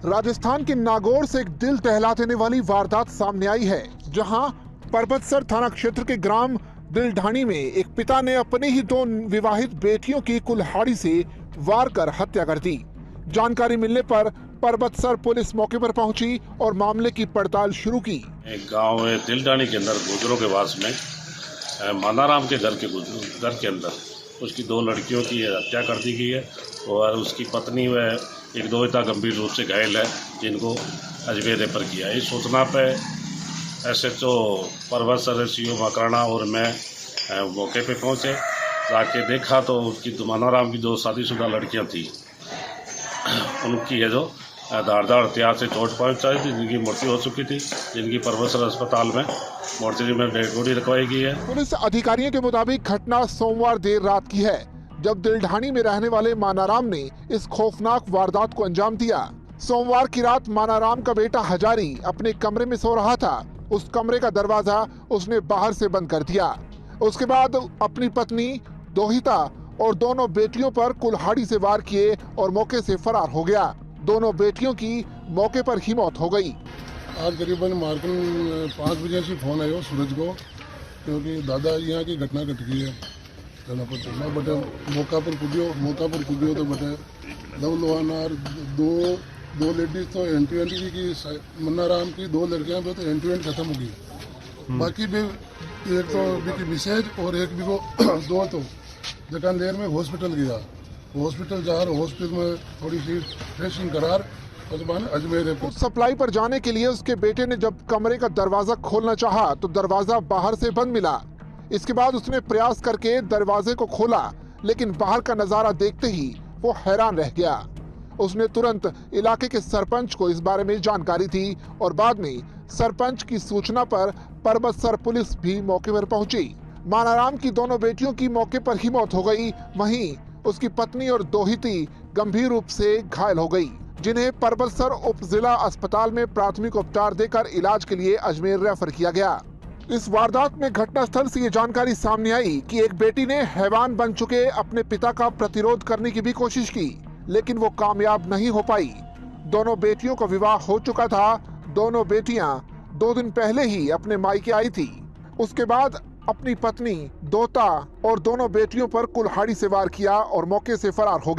राजस्थान के नागौर से एक दिल दहला देने वाली वारदात सामने आई है, जहां परबतसर थाना क्षेत्र के ग्राम दिलढाणी में एक पिता ने अपनी ही दो विवाहित बेटियों की कुल्हाड़ी से वार कर हत्या कर दी। जानकारी मिलने पर परबतसर पुलिस मौके पर पहुंची और मामले की पड़ताल शुरू की। एक गांव है दिलढाणी के अंदर गुजरों के पास में मानाराम के घर के अंदर उसकी दो लड़कियों की हत्या कर दी गई है और उसकी पत्नी व एक दो गंभीर रूप से घायल है, जिनको अजमेर रेफर किया। इस सूचना पे SHO परबतसर CO मकराना और मैं मौके पे पहुंचे। जाके देखा तो उसकी मानाराम की जो शादीशुदा लड़कियां थी, उनकी है जो धारदार हथियार से चोट पहुंचाई थी, जिनकी मृत्यु हो चुकी थी, जिनकी परबतसर अस्पताल में मोर्चरी में डेड बॉडी रखवाई गई है। पुलिस अधिकारियों के मुताबिक घटना सोमवार देर रात की है, जब दिलढाणी में रहने वाले मानाराम ने इस खौफनाक वारदात को अंजाम दिया। सोमवार की रात मानाराम का बेटा हजारी अपने कमरे में सो रहा था। उस कमरे का दरवाजा उसने बाहर से बंद कर दिया। उसके बाद अपनी पत्नी दोहिता और दोनों बेटियों पर कुल्हाड़ी से वार किए और मौके से फरार हो गया। दोनों बेटियों की मौके पर ही मौत हो गई। आज करीबन मार्केट 5 बजे से फोन आयो सूरज को, क्योंकि दादा यहाँ की घटना घट गई है। मैं बटे मौका पर कूदियो तो बटे दो लोहानार दो लेडीज तो एंटी की मन्नाराम की, दो लड़कियां तो एंटी खत्म हो गई। बाकी भी एक तो भी विशेष और एक भी को दो तो जकान लेर में हॉस्पिटल गया। हॉस्पिटल जा रहा, हॉस्पिटल में थोड़ी सी ड्रेसिंग करार अजमेर सप्लाई पर जाने के लिए उसके बेटे ने जब कमरे का दरवाजा खोलना चाहा तो दरवाजा बाहर से बंद मिला। इसके बाद उसने प्रयास करके दरवाजे को खोला, लेकिन बाहर का नजारा देखते ही वो हैरान रह गया। उसने तुरंत इलाके के सरपंच को इस बारे में जानकारी दी और बाद में सरपंच की सूचना पर परबतसर पुलिस भी मौके पर पहुंची। मानाराम की दोनों बेटियों की मौके पर ही मौत हो गई, वहीं उसकी पत्नी और दोहिती गंभीर रूप से घायल हो गई, जिन्हें परबतसर उप जिला अस्पताल में प्राथमिक उपचार देकर इलाज के लिए अजमेर रेफर किया गया। इस वारदात में घटनास्थल से ये जानकारी सामने आई कि एक बेटी ने हैवान बन चुके अपने पिता का प्रतिरोध करने की भी कोशिश की, लेकिन वो कामयाब नहीं हो पाई। दोनों बेटियों का विवाह हो चुका था। दोनों बेटियां 2 दिन पहले ही अपने मायके आई थी। उसके बाद अपनी पत्नी, दोता और दोनों बेटियों पर कुल्हाड़ी से वार किया और मौके से फरार हो गया।